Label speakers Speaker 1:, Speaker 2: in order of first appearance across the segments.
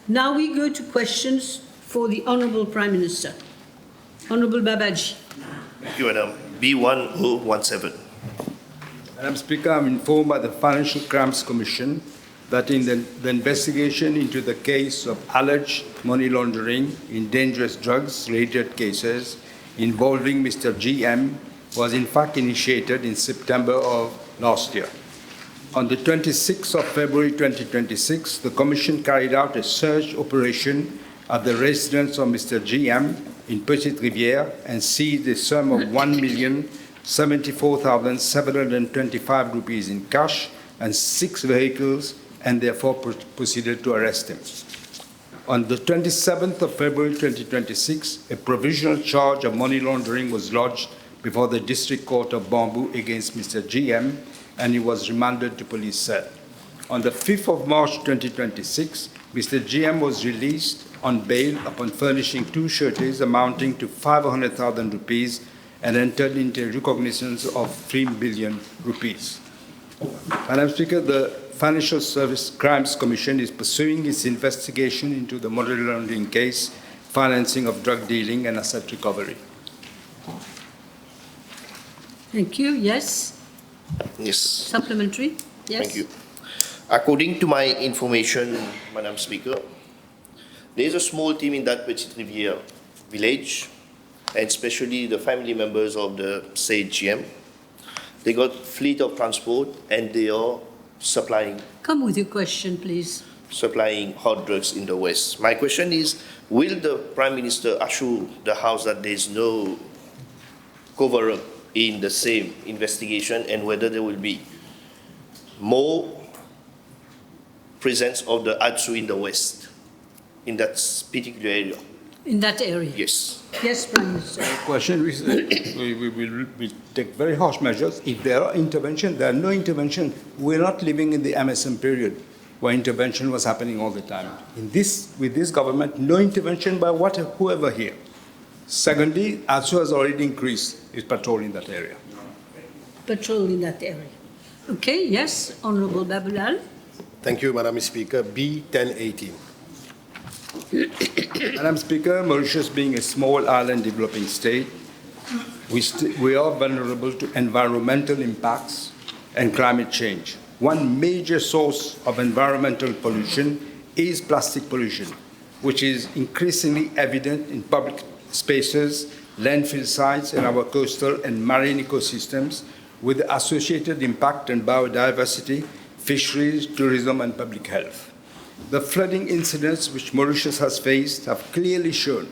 Speaker 1: Now we go to questions for the Honourable Prime Minister. Honourable Babajee.
Speaker 2: Thank you, Madam. B1017.
Speaker 3: Madam Speaker, I'm informed by the Financial Crimes Commission that in the investigation into the case of alleged money laundering in dangerous drugs-related cases involving Mr. GM was in fact initiated in September of last year. On the 26th of February 2026, the Commission carried out a search operation at the residence of Mr. GM in Petite Rivière and seized a sum of 1,074,725 rupees in cash and 6 vehicles, and therefore proceeded to arrest him. On the 27th of February 2026, a provisional charge of money laundering was lodged before the District Court of Bamboo against Mr. GM, and he was remanded to police cell. On the 5th of March 2026, Mr. GM was released on bail upon furnishing 2 sureties amounting to 500,000 rupees and entered into recognitions of 3 billion rupees. Madam Speaker, the Financial Service Crimes Commission is pursuing its investigation into the money laundering case, financing of drug dealing and asset recovery.
Speaker 1: Thank you. Yes.
Speaker 2: Yes.
Speaker 1: Supplementary. Yes.
Speaker 2: Thank you. According to my information, Madam Speaker, there is a small team in that Petite Rivière village, and especially the family members of the said GM. They got fleet of transport and they are supplying.
Speaker 1: Come with your question, please.
Speaker 2: Supplying hard drugs in the West. My question is, will the Prime Minister assure the House that there is no cover-up in the same investigation, and whether there will be more presence of the ADSU in the West, in that particular area?
Speaker 1: In that area?
Speaker 2: Yes.
Speaker 1: Yes, Prime Minister.
Speaker 3: Question, we will take very harsh measures. If there are intervention, there are no intervention. We're not living in the MSM period where intervention was happening all the time. With this government, no intervention by whoever here. Secondly, ADSU has already increased its patrol in that area.
Speaker 1: Patrol in that area. Okay, yes, Honourable Baboolall.
Speaker 4: Thank you, Madam Speaker. B1018.
Speaker 3: Madam Speaker, Mauritius being a small island developing state, we are vulnerable to environmental impacts and climate change. One major source of environmental pollution is plastic pollution, which is increasingly evident in public spaces, landfill sites, and our coastal and marine ecosystems, with the associated impact on biodiversity, fisheries, tourism, and public health. The flooding incidents which Mauritius has faced have clearly shown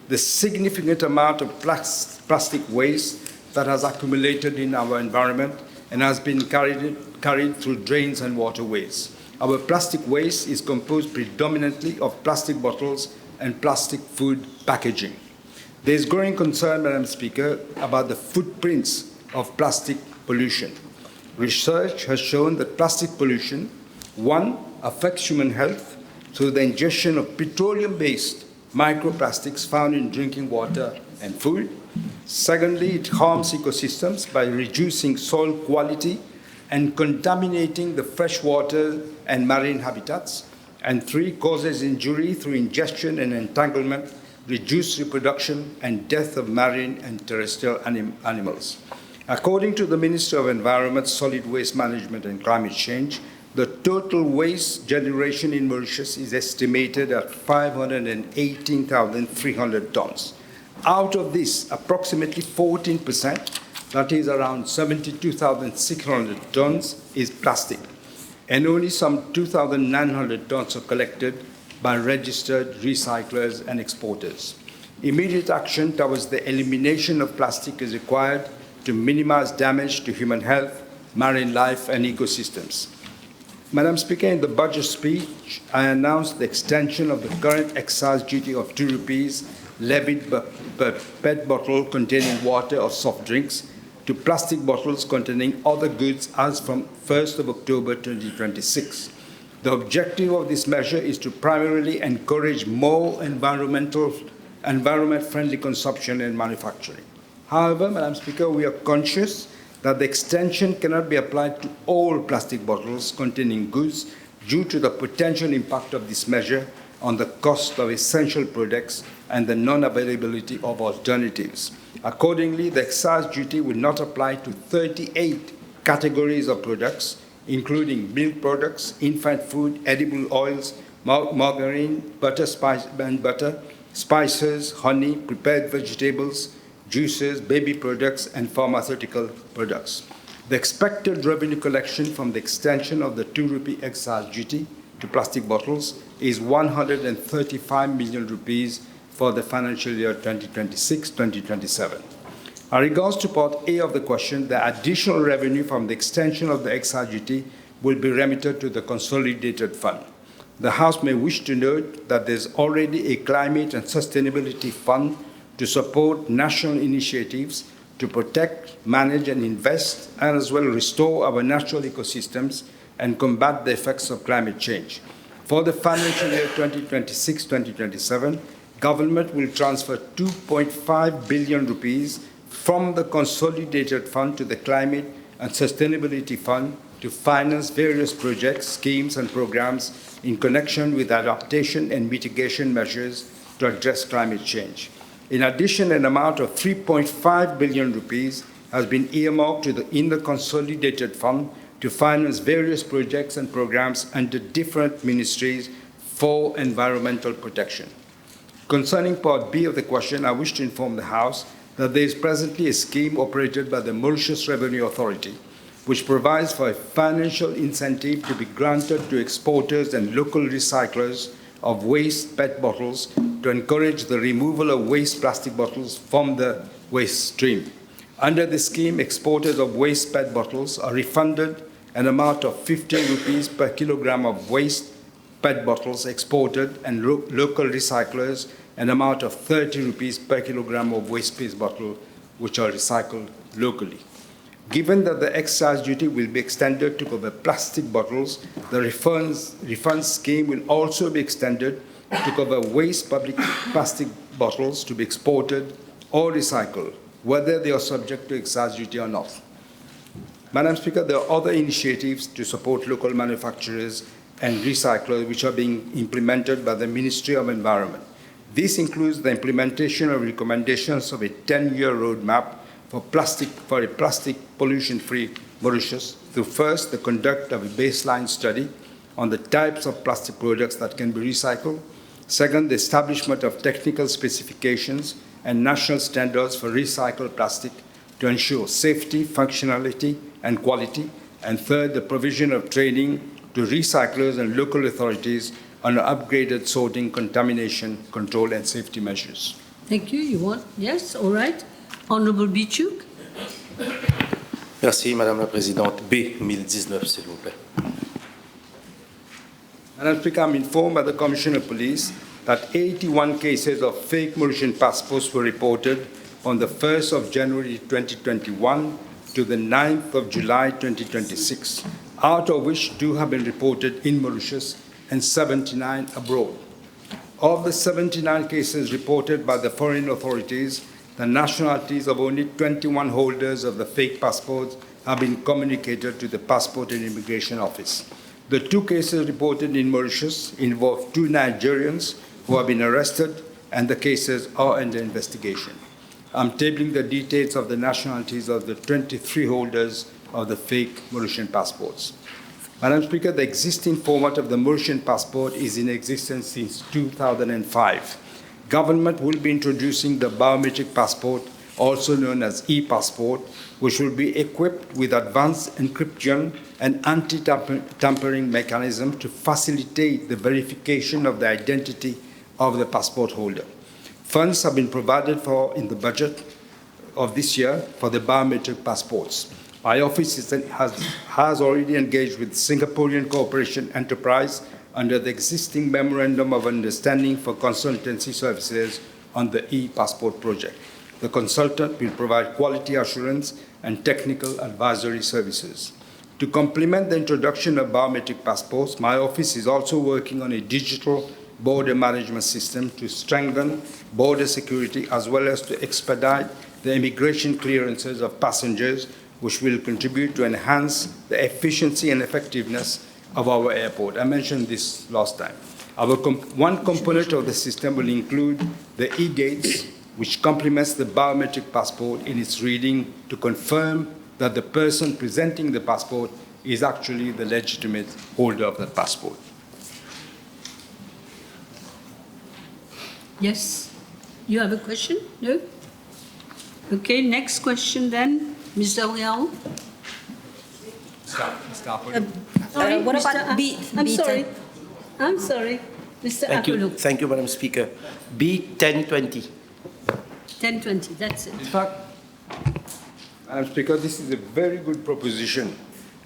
Speaker 3: the significant amount of plastic waste that has accumulated in our environment and has been carried through drains and waterways. Our plastic waste is composed predominantly of plastic bottles and plastic food packaging. There is growing concern, Madam Speaker, about the footprints of plastic pollution. Research has shown that plastic pollution, 1, affects human health through the ingestion of petroleum-based microplastics found in drinking water and food. Secondly, it harms ecosystems by reducing soil quality and contaminating the freshwater and marine habitats. And 3, causes injury through ingestion and entanglement, reduced reproduction, and death of marine and terrestrial animals. According to the Minister of Environment, Solid Waste Management and Climate Change, the total waste generation in Mauritius is estimated at 518,300 tons. Out of this, approximately 14%, that is around 72,600 tons, is plastic, and only some 2,900 tons are collected by registered recyclers and exporters. Immediate action towards the elimination of plastic is required to minimize damage to human health, marine life, and ecosystems. Madam Speaker, in the budget speech, I announced the extension of the current excise duty of 2 rupees levied per PET bottle containing water or soft drinks to plastic bottles containing other goods as from 1st of October 2026. The objective of this measure is to primarily encourage more environment-friendly consumption and manufacturing. However, Madam Speaker, we are conscious that the extension cannot be applied to all plastic bottles containing goods due to the potential impact of this measure on the cost of essential products and the non-availability of alternatives. Accordingly, the excise duty will not apply to 38 categories of products, including milk products, infant food, edible oils, margarine, butter, spices, honey, prepared vegetables, juices, baby products, and pharmaceutical products. The expected revenue collection from the extension of the 2 rupee excise duty to plastic bottles is 135 million rupees for the financial year 2026-2027. As regards to Part A of the question, the additional revenue from the extension of the excise duty will be remitted to the consolidated fund. The House may wish to note that there is already a climate and sustainability fund to support national initiatives to protect, manage, and invest, and as well restore our natural ecosystems and combat the effects of climate change. For the financial year 2026-2027, Government will transfer 2.5 billion rupees from the Consolidated Fund to the Climate and Sustainability Fund to finance various projects, schemes, and programs in connection with adaptation and mitigation measures to address climate change. In addition, an amount of 3.5 billion rupees has been earmarked in the Consolidated Fund to finance various projects and programs under different ministries for environmental protection. Concerning Part B of the question, I wish to inform the House that there is presently a scheme operated by the Mauritius Revenue Authority, which provides for a financial incentive to be granted to exporters and local recyclers of waste PET bottles to encourage the removal of waste plastic bottles from the waste stream. Under the scheme, exporters of waste PET bottles are refunded an amount of 15 rupees per kilogram of waste PET bottles exported, and local recyclers an amount of 30 rupees per kilogram of waste-based bottle which are recycled locally. Given that the excise duty will be extended to cover plastic bottles, the refund scheme will also be extended to cover waste public plastic bottles to be exported or recycled, whether they are subject to excise duty or not. Madam Speaker, there are other initiatives to support local manufacturers and recyclers which are being implemented by the Ministry of Environment. This includes the implementation of recommendations of a 10-year roadmap for a plastic pollution-free Mauritius through first the conduct of a baseline study on the types of plastic products that can be recycled, second the establishment of technical specifications and national standards for recycled plastic to ensure safety, functionality, and quality, and third the provision of training to recyclers and local authorities on upgraded sorting, contamination, control, and safety measures.
Speaker 1: Thank you. You want? Yes, all right. Honourable Beechook.
Speaker 5: Merci, Madame la Présidente. B 1019, s'il vous plaît.
Speaker 3: Madam Speaker, I'm informed by the Commissioner of Police that 81 cases of fake Mauritian passports were reported from the 1st of January 2021 to the 9th of July 2026, out of which 2 have been reported in Mauritius and 79 abroad. Of the 79 cases reported by the foreign authorities, the nationalities of only 21 holders of the fake passports have been communicated to the Passport and Immigration Office. The 2 cases reported in Mauritius involve 2 Nigerians who have been arrested, and the cases are under investigation. I'm tabling the details of the nationalities of the 23 holders of the fake Mauritian passports. Madam Speaker, the existing format of the Mauritian passport is in existence since 2005. Government will be introducing the biometric passport, also known as e-passport, which will be equipped with advanced encryption and anti-tampering mechanism to facilitate the verification of the identity of the passport holder. Funds have been provided for in the budget of this year for the biometric passports. My office has already engaged with Singaporean Cooperation Enterprise under the existing Memorandum of Understanding for consultancy services on the e-passport project. The consultant will provide quality assurance and technical advisory services. To complement the introduction of biometric passports, my office is also working on a digital border management system to strengthen border security as well as to expedite the immigration clearances of passengers, which will contribute to enhance the efficiency and effectiveness of our airport. I mentioned this last time. One component of the system will include the e-gates, which complements the biometric passport in its reading to confirm that the person presenting the passport is actually the legitimate holder of that passport.
Speaker 1: Yes? You have a question? No? Okay, next question then, Mr. Oriol. Sorry,
Speaker 6: What
Speaker 1: Mr.
Speaker 6: about
Speaker 1: I'm
Speaker 6: B10?
Speaker 1: sorry. I'm sorry. Mr. Apollon.
Speaker 5: Thank you, Madam Speaker. B1020.
Speaker 1: 1020, that's it.
Speaker 3: In fact, Madam Speaker, this is a very good proposition,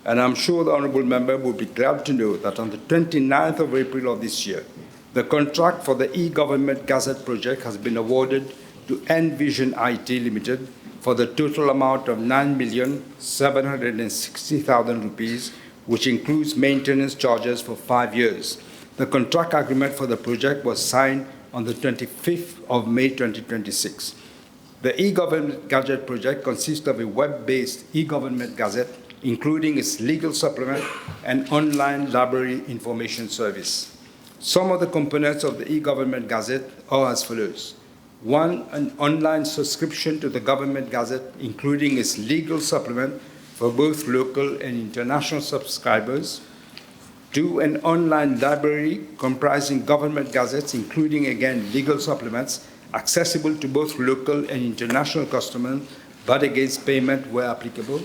Speaker 3: and I'm sure the honourable member will be glad to know that on the 29th of April of this year, the contract for the e-Government Gazette project has been awarded to Envision IT Limited for the total amount of 9,760,000 rupees, which includes maintenance charges for 5 years. The contract agreement for the project was signed on the 25th of May 2026. The e-Government Gazette project consists of a web-based e-Government Gazette, including its legal supplement and online library information service. Some of the components of the e-Government Gazette are as follows. 1, an online subscription to the Government Gazette, including its legal supplement for both local and international subscribers. 2, an online library comprising Government Gazettes, including, again, legal supplements, accessible to both local and international customers, but against payment where applicable.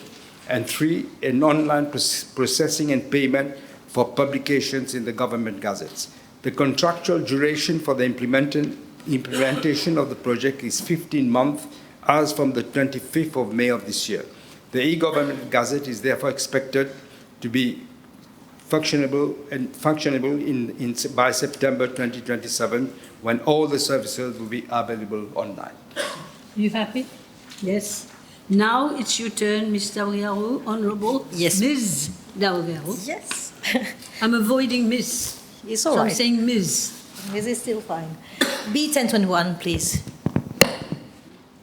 Speaker 3: And 3, an online processing and payment for publications in the Government Gazettes. The contractual duration for the implementation of the project is 15 months, as from the 25th of May of this year. The e-Government Gazette is therefore expected to be functionable by September 2027, when all the services will be available online.
Speaker 1: You happy? Yes. Now it's your turn, Mr. Daougaro, Honourable.
Speaker 6: Yes.
Speaker 1: Ms. Daougaro.
Speaker 6: Yes.
Speaker 1: I'm avoiding Miss.
Speaker 6: It's all
Speaker 1: So I'm
Speaker 6: right.
Speaker 1: saying Ms.
Speaker 6: This is still fine. B1021, please.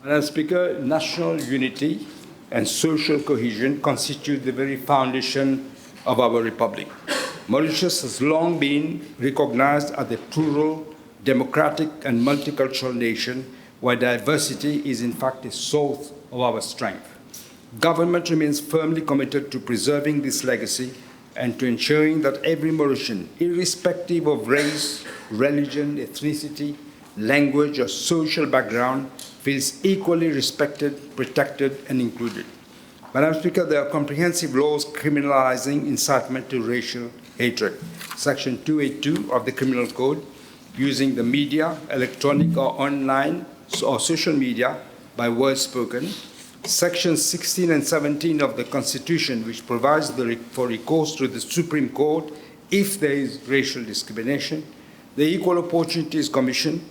Speaker 3: Madam Speaker, national unity and social cohesion constitute the very foundation of our republic. Mauritius has long been recognized as a plural, democratic, and multicultural nation where diversity is in fact a source of our strength. Government remains firmly committed to preserving this legacy and to ensuring that every Mauritian, irrespective of race, religion, ethnicity, language, or social background, feels equally respected, protected, and included. Madam Speaker, there are comprehensive laws criminalizing incitement to racial hatred. Section 282 of the Criminal Code, using the media, electronic or online, or social media by words spoken. Sections 16 and 17 of the Constitution, which provides for recourse to the Supreme Court if there is racial discrimination. The Equal Opportunities Commission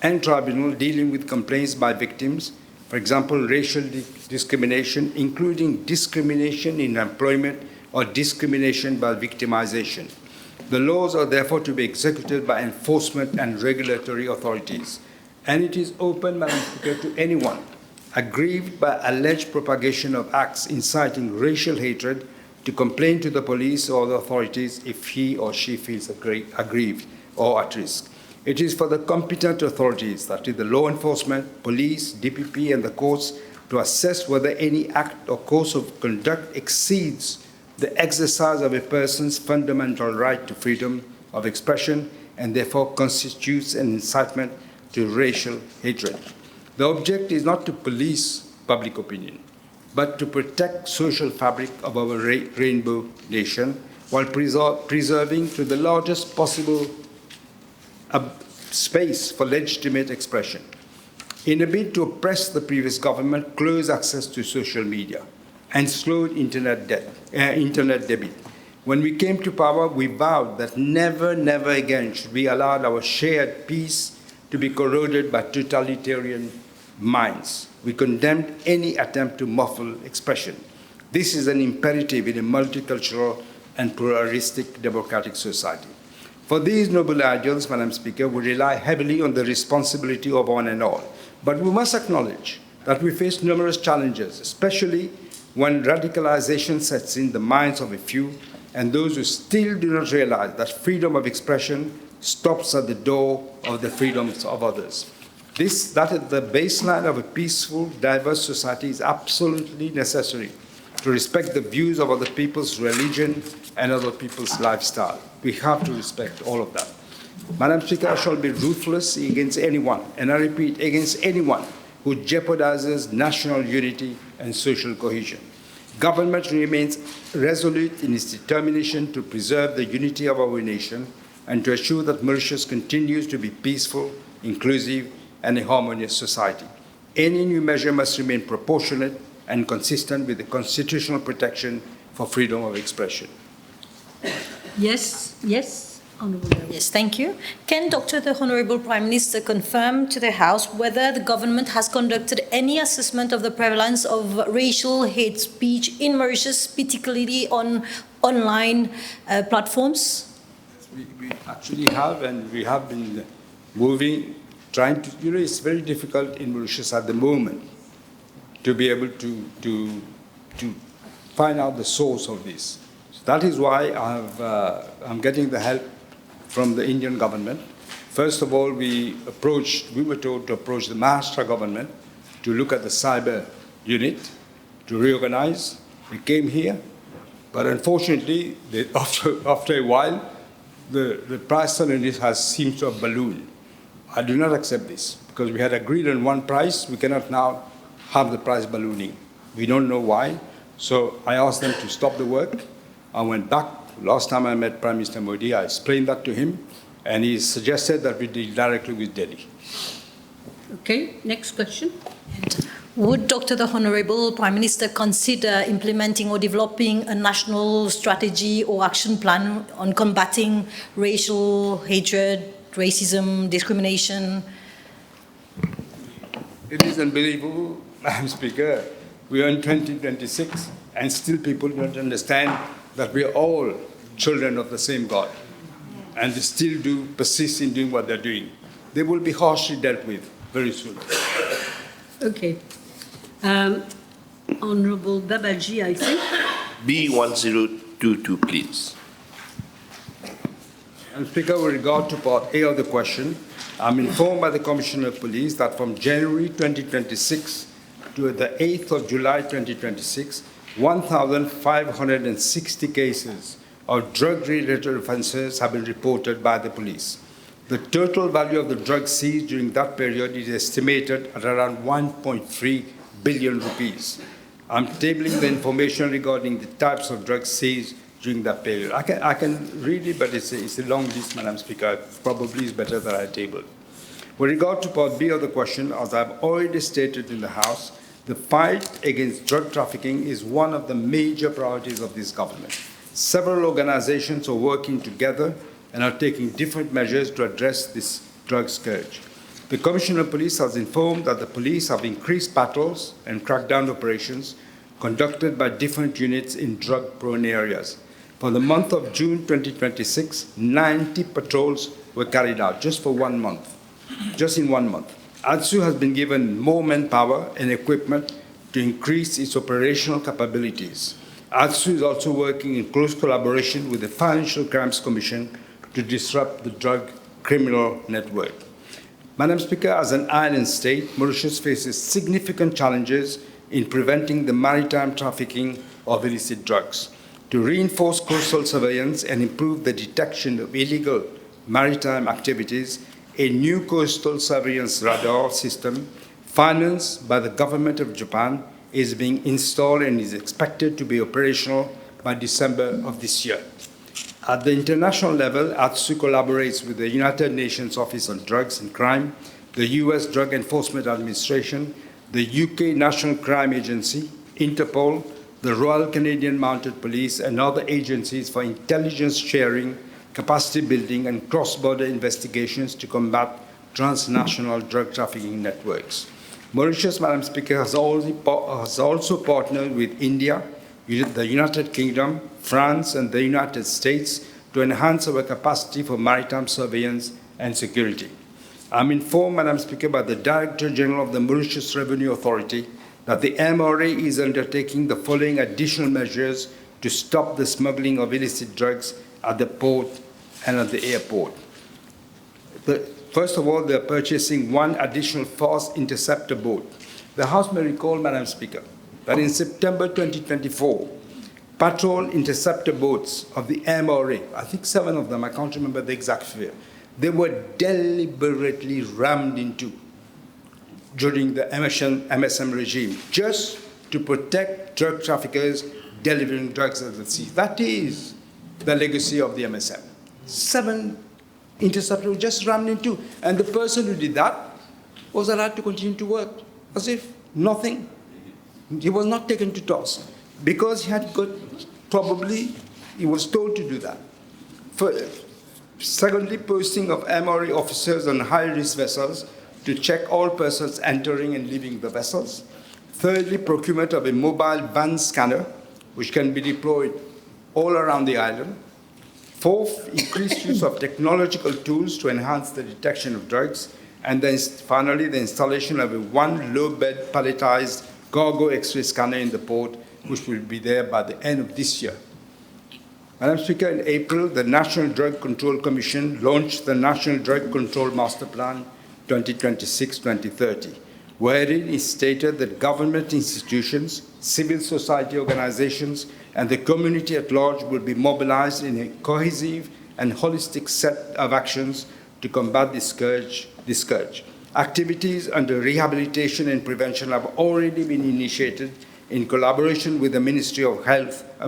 Speaker 3: and Tribunal dealing with complaints by victims, for example, racial discrimination, including discrimination in employment or discrimination by victimization. The laws are therefore to be executed by enforcement and regulatory authorities. And it is open, Madam Speaker, to anyone aggrieved by alleged propagation of acts inciting racial hatred to complain to the police or the authorities if he or she feels aggrieved or at risk. It is for the competent authorities, that is the law enforcement, police, DPP, and the courts, to assess whether any act or course of conduct exceeds the exercise of a person's fundamental right to freedom of expression and therefore constitutes an incitement to racial hatred. The object is not to police public opinion, but to protect social fabric of our rainbow nation while preserving to the largest possible space for legitimate expression. In a bid to oppress the previous government, closed access to social media and slowed internet debit. When we came to power, we vowed that never, never again should we allow our shared peace to be corroded by totalitarian minds. We condemned any attempt to muffle expression. This is an imperative in a multicultural and pluralistic democratic society. For these noble ideals, Madam Speaker, we rely heavily on the responsibility of one and all. But we must acknowledge that we face numerous challenges, especially when radicalization sets in the minds of a few and those who still do not realize that freedom of expression, stops at the door of the freedoms of others. That is the baseline of a peaceful, diverse society is absolutely necessary to respect the views of other people's religion and other people's lifestyle. We have to respect all of that. Madam Speaker, I shall be ruthless against anyone, and I repeat, against anyone who jeopardizes national unity and social cohesion. Government remains resolute in its determination to preserve the unity of our nation and to assure that Mauritius continues to be peaceful, inclusive, and a harmonious society. Any new measure must remain proportionate and consistent with the constitutional protection for freedom of expression.
Speaker 1: Yes, Honourable.
Speaker 6: Yes, thank you. Can the Honourable Prime Minister confirm to the House whether the government has conducted any assessment of the prevalence of racial hate speech in Mauritius, particularly on online platforms?
Speaker 3: We actually have, and we have been moving, trying to, it's very difficult in Mauritius at the moment to be able to find out the source of this. So that is why I'm getting the help from the Indian government. First of all, we were told to approach the Maharashtra government to look at the cyber unit, to reorganize. We came here, but unfortunately, after a while, the price on this seems to have ballooned. I do not accept this, because we had agreed on one price. We cannot now have the price ballooning. We don't know why. So I asked them to stop the work. I went back. Last time I met Prime Minister Modi, I explained that to him, and he suggested that we deal directly with Delhi.
Speaker 1: Okay, next question.
Speaker 6: Would the Honourable Prime Minister consider implementing or developing a national strategy or action plan on combating racial hatred, racism, discrimination?
Speaker 3: It is unbelievable, Madam Speaker. We are in 2026, and still people don't understand that we are all children of the same God, and they still persist in doing what they're doing. They will be harshly dealt with very soon.
Speaker 1: Okay. Honourable Babajee, I think.
Speaker 2: B1022, please.
Speaker 3: Madam Speaker, with regard to Part A of the question, I'm informed by the Commissioner of Police that from January 2026 to the 8th of July 2026, 1,560 cases of drug-related offences have been reported by the police. The total value of the drugs seized during that period is estimated at around 1.3 billion rupees. I'm tabling the information regarding the types of drugs seized during that period. I can read it, but it's a long list, Madam Speaker. Probably it's better that I table. With regard to Part B of the question, as I've already stated in the House, the fight against drug trafficking is one of the major priorities of this government. Several organizations are working together and are taking different measures to address this drug scourge. The Commissioner of Police has informed that the police have increased patrols and crackdown operations conducted by different units in drug-prone areas. For the month of June 2026, 90 patrols were carried out just for 1 month, just in 1 month. ADSU has been given more manpower and equipment to increase its operational capabilities. ADSU is also working in close collaboration with the Financial Crimes Commission to disrupt the drug criminal network. Madam Speaker, as an island state, Mauritius faces significant challenges in preventing the maritime trafficking of illicit drugs. To reinforce coastal surveillance and improve the detection of illegal maritime activities, a new coastal surveillance radar system financed by the government of Japan is being installed and is expected to be operational by December of this year. At the international level, ADSU collaborates with the United Nations Office on Drugs and Crime, the US Drug Enforcement Administration, the UK National Crime Agency, Interpol, the Royal Canadian Mounted Police, and other agencies for intelligence sharing, capacity building, and cross-border investigations to combat transnational drug trafficking networks. Mauritius, Madam Speaker, has also partnered with India, the United Kingdom, France, and the United States to enhance our capacity for maritime surveillance and security. I'm informed, Madam Speaker, by the Director General of the Mauritius Revenue Authority that the MRA is undertaking the following additional measures to stop the smuggling of illicit drugs at the port and at the airport. First of all, they're purchasing one additional fast interceptor boat. The House may recall, Madam Speaker, that in September 2024, patrol interceptor boats of the MRA, I think 7 of them, I can't remember the exact figure, they were deliberately rammed into during the MSM regime, just to protect drug traffickers delivering drugs at the sea. That is the legacy of the MSM. 7 interceptors were just rammed into, and the person who did that was allowed to continue to work as if nothing. He was not taken to task because he had got, probably, he was told to do that. Secondly, posting of MRE officers on high-risk vessels to check all persons entering and leaving the vessels. Thirdly, procurement of a mobile van scanner, which can be deployed all around the island. Fourth, increased use of technological tools to enhance the detection of drugs. And then finally, the installation of a one low-bed palletized cargo X-ray scanner in the port, which will be there by the end of this year. Madam Speaker, in April, the National Drug Control Commission launched the National Drug Control Master Plan 2026-2030, wherein it stated that government institutions, civil society organizations, and the community at large will be mobilized in a cohesive and holistic set of actions to combat this scourge. Activities under rehabilitation and prevention have already been initiated in collaboration with the Ministry of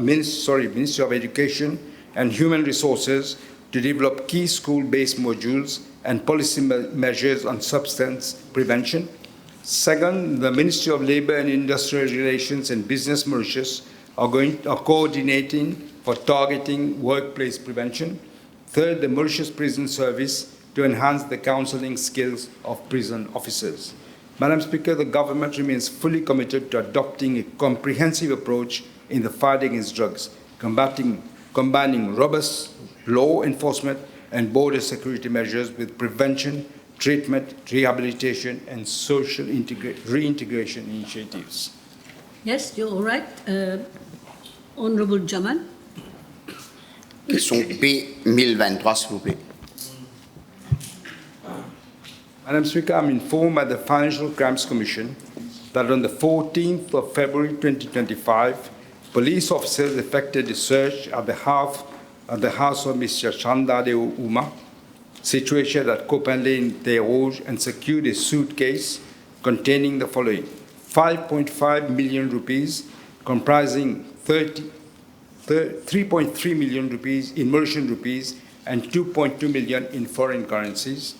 Speaker 3: Ministry of Education and Human Resources to develop key school-based modules and policy measures on substance prevention. Second, the Ministry of Labour and Industrial Relations and Business Mauritius are coordinating for targeting workplace prevention. Third, the Mauritius Prison Service to enhance the counselling skills of prison officers. Madam Speaker, the government remains fully committed to adopting a comprehensive approach in the fight against drugs, combining robust law enforcement and border security measures with prevention, treatment, rehabilitation, and social reintegration initiatives.
Speaker 1: Yes, you're all right. Honourable Jamal.
Speaker 7: Question P1023, s'il vous plaît.
Speaker 3: Madam Speaker, I'm informed by the Financial Crimes Commission that on the 14th of February 2025, police officers effected a search at the house of Mr. Chandadeo Uma, situated at Copan Lane, Terre Rouge, and secured a suitcase containing the following: 5.5 million rupees, comprising 3.3 million rupees in Mauritian rupees and 2.2 million in foreign currencies.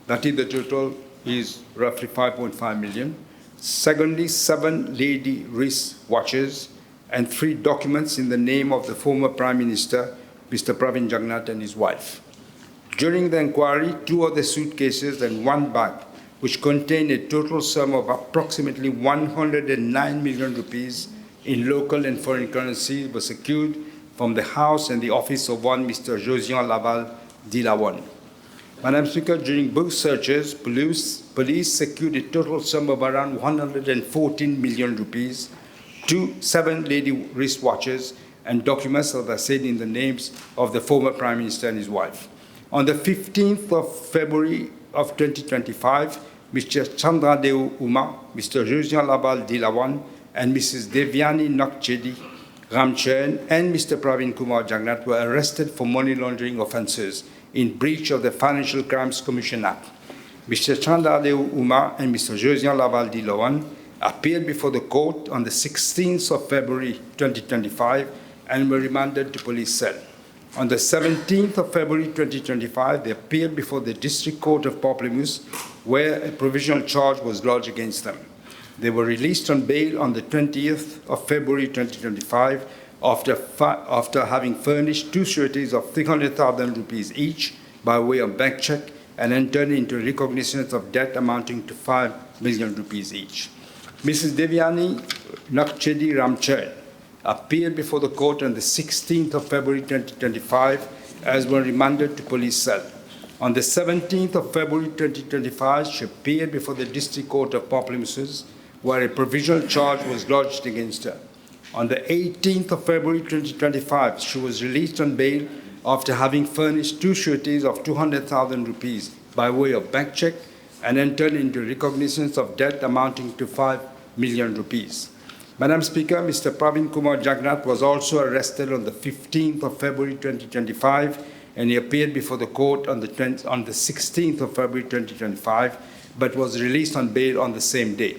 Speaker 3: That is, the total is roughly 5.5 million. Secondly, 7 lady wrist watches and 3 documents in the name of the former Prime Minister, Mr. Pravin Jagnnath, and his wife. During the inquiry, 2 other suitcases and 1 bag, which contained a total sum of approximately 109 million rupees in local and foreign currency, were secured from the house and the office of one Mr. Josian Laval Dilawan. Madam Speaker, during both searches, police secured a total sum of around 114 million rupees, 7 lady wristwatches, and documents that are said in the names of the former Prime Minister and his wife. On the 15th of February of 2025, Mr. Chandradeo Uma, Mr. Josian Laval Dilawan, and Mrs. Devyani Nakchedi Ramcharan and Mr. Pravin Kumar Jagnnath were arrested for money laundering offences in breach of the Financial Crimes Commission Act. Mr. Chandradeo Uma and Mr. Josian Laval Dilawan appeared before the court on the 16th of February 2025 and were remanded to police cell. On the 17th of February 2025, they appeared before the District Court of Pamplemousse, where a provisional charge was lodged against them. They were released on bail on the 20th of February 2025 after having furnished 2 sureties of 300,000 rupees each by way of bank check and entered into recognition of debt amounting to 5 million rupees each. Mrs. Devyani Nakchedi Ramcharan appeared before the court on the 16th of February 2025 as were remanded to police cell. On the 17th of February 2025, she appeared before the District Court of Pamplemousse, where a provisional charge was lodged against her. On the 18th of February 2025, she was released on bail after having furnished 2 sureties of 200,000 rupees by way of bank check and entered into recognition of debt amounting to 5 million rupees. Madam Speaker, Mr. Pravin Kumar Jagannath was also arrested on the 15th of February 2025, and he appeared before the court on the 16th of February 2025, but was released on bail on the same day.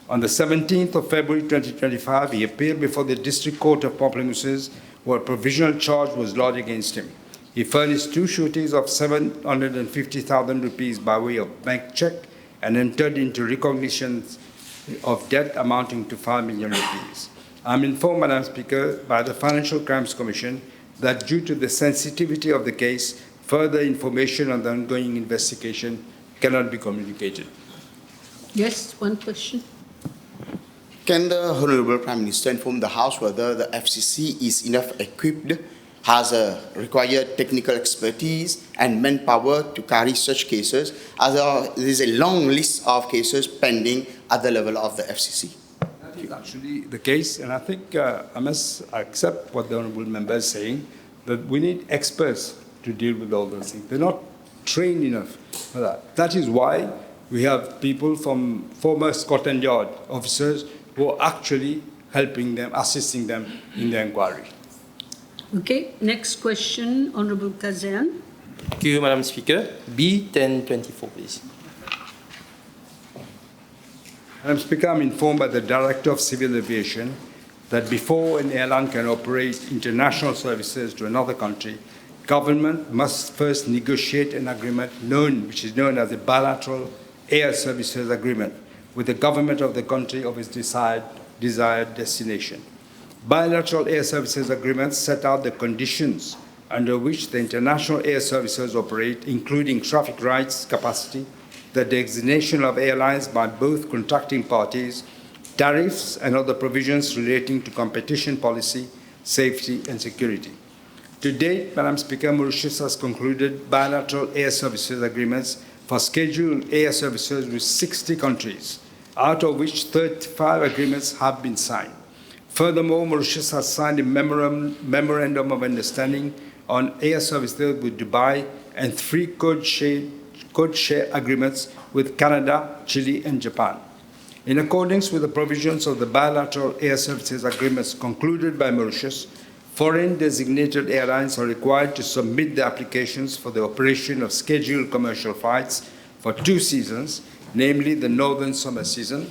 Speaker 3: On the 17th of February 2025, he appeared before the District Court of Pamplemousses, where a provisional charge was lodged against him. He furnished 2 sureties of 750,000 rupees by way of bank check and entered into recognition of debt amounting to 5 million rupees. I'm informed, Madam Speaker, by the Financial Crimes Commission that due to the sensitivity of the case, further information on the ongoing investigation cannot be communicated.
Speaker 1: Yes, one question.
Speaker 7: Can the Honourable Prime Minister inform the House whether the FCC is enough equipped, has a required technical expertise and manpower to carry such cases, as there is a long list of cases pending at the level of the FCC?
Speaker 3: That is actually the case, and I think I must accept what the Honourable Member is saying, that we need experts to deal with all those things. They're not trained enough for that. That is why we have people from former Scotland Yard officers who are actually helping them, assisting them in the inquiry.
Speaker 1: Okay, next question, Honourable Kazan.
Speaker 5: Thank you, Madam Speaker. B1024, please.
Speaker 3: Madam Speaker, I'm informed by the Director of Civil Aviation that before an airline can operate international services to another country, government must first negotiate an agreement which is known as a bilateral air services agreement with the government of the country of its desired destination. Bilateral air services agreements set out the conditions under which the international air services operate, including traffic rights capacity, the designation of airlines by both contracting parties, tariffs and other provisions relating to competition policy, safety and security. To date, Madam Speaker, Mauritius has concluded bilateral air services agreements for scheduled air services with 60 countries, out of which 35 agreements have been signed. Furthermore, Mauritius has signed a memorandum of understanding on air services with Dubai and 3 code share agreements with Canada, Chile, and Japan. In accordance with the provisions of the bilateral air services agreements concluded by Mauritius, foreign designated airlines are required to submit the applications for the operation of scheduled commercial flights for 2 seasons, namely the northern summer season,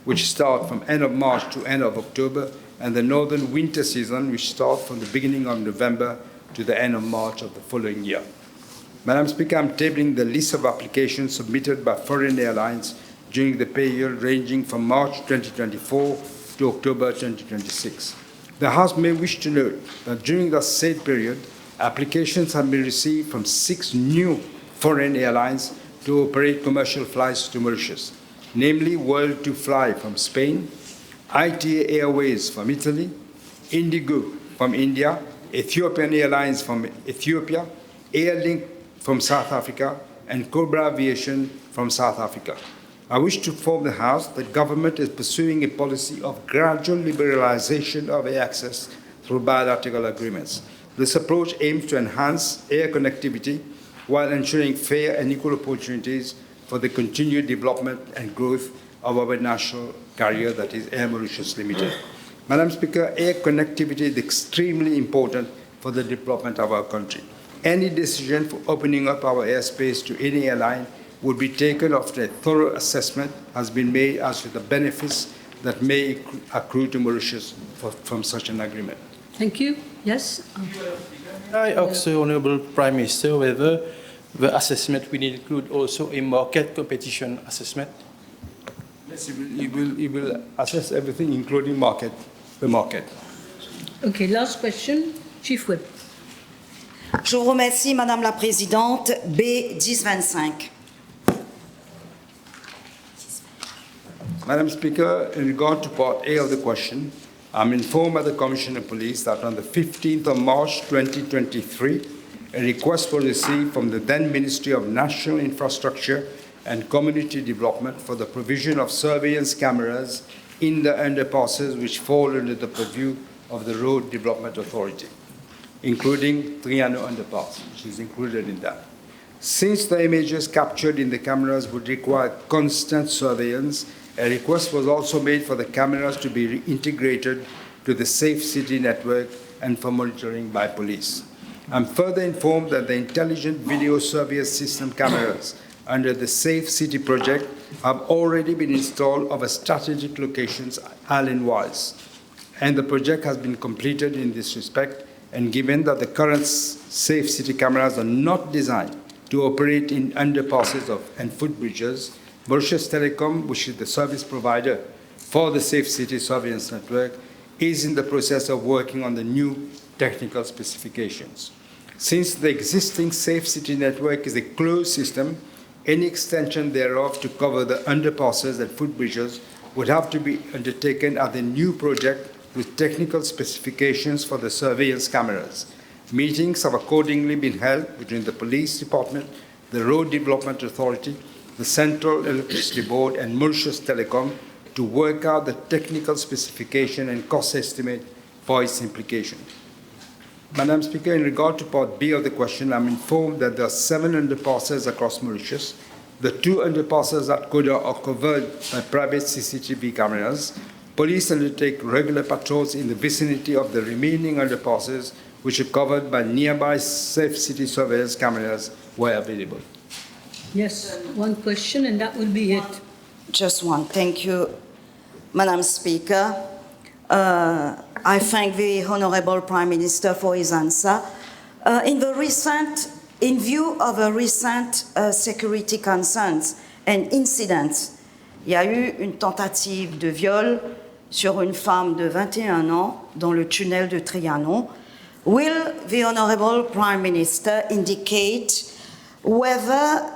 Speaker 3: which starts from end of March to end of October, and the northern winter season, which starts from the beginning of November to the end of March of the following year. Madam Speaker, I'm tabling the list of applications submitted by foreign airlines during the period ranging from March 2024 to October 2026. The House may wish to note that during the said period, applications have been received from 6 new foreign airlines to operate commercial flights to Mauritius, namely World to Fly from Spain, ITA Airways from Italy, Indigo from India, Ethiopian Airlines from Ethiopia, Airlink from South Africa, and Cobra Aviation from South Africa. I wish to inform the House that government is pursuing a policy of gradual liberalization of air access through bilateral agreements. This approach aims to enhance air connectivity while ensuring fair and equal opportunities for the continued development and growth of our national carrier, that is Air Mauritius Limited. Madam Speaker, air connectivity is extremely important for the development of our country. Any decision for opening up our airspace to any airline would be taken after a thorough assessment has been made as to the benefits that may accrue to Mauritius from such an agreement.
Speaker 1: Thank you. Yes?
Speaker 5: I ask the Honourable Prime Minister whether the assessment will include also a market competition assessment.
Speaker 3: Yes, he will assess everything, including the market.
Speaker 1: Okay, last question. Chief Whip.
Speaker 8: Je vous remercie, Madame la Présidente. B1025.
Speaker 3: Madam Speaker, in regard to Part A of the question, I'm informed by the Commissioner of Police that on the 15th of March 2023, a request was received from the then Ministry of National Infrastructure and Community Development for the provision of surveillance cameras in the underpasses which fall under the purview of the Road Development Authority, including Triano Underpass, which is included in that. Since the images captured in the cameras would require constant surveillance, a request was also made for the cameras to be integrated to the Safe City network and for monitoring by police. I'm further informed that the intelligent video surveillance system cameras under the Safe City project have already been installed over strategic locations island-wise, and the project has been completed in this respect, and given that the current Safe City cameras are not designed to operate in underpasses and footbridges, Mauritius Telecom, which is the service provider for the Safe City surveillance network, is in the process of working on the new technical specifications. Since the existing Safe City network is a closed system, any extension thereof to cover the underpasses and footbridges would have to be undertaken at the new project with technical specifications for the surveillance cameras. Meetings have accordingly been held between the Police Department, the Road Development Authority, the Central Electricity Board, and Mauritius Telecom to work out the technical specification and cost estimate for its implication. Madam Speaker, in regard to Part B of the question, I'm informed that there are 7 underpasses across Mauritius. The 2 underpasses at Koda are covered by private CCTV cameras. Police undertake regular patrols in the vicinity of the remaining underpasses, which are covered by nearby Safe City surveillance cameras where available.
Speaker 1: Yes, one question and that will be it.
Speaker 8: Just one. Thank you, Madam Speaker. I thank the Honourable Prime Minister for his answer. In view of the recent security concerns and incidents, il y a eu une tentative de viol sur une femme de 21 ans dans le tunnel de Trianon. Will the Honourable Prime Minister indicate whether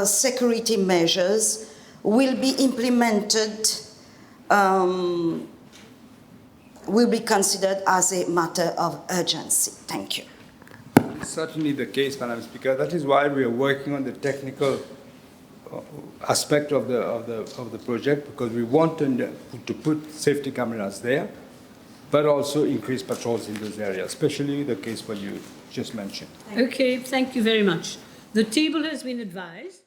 Speaker 8: security measures will be implemented, will be considered as a matter of urgency? Thank you.
Speaker 3: It's certainly the case, Madam Speaker. That is why we are working on the technical aspect of the project, because we want to put safety cameras there, but also increase patrols in those areas, especially the case what you just mentioned.
Speaker 1: Okay, thank you very much. The table has been advised.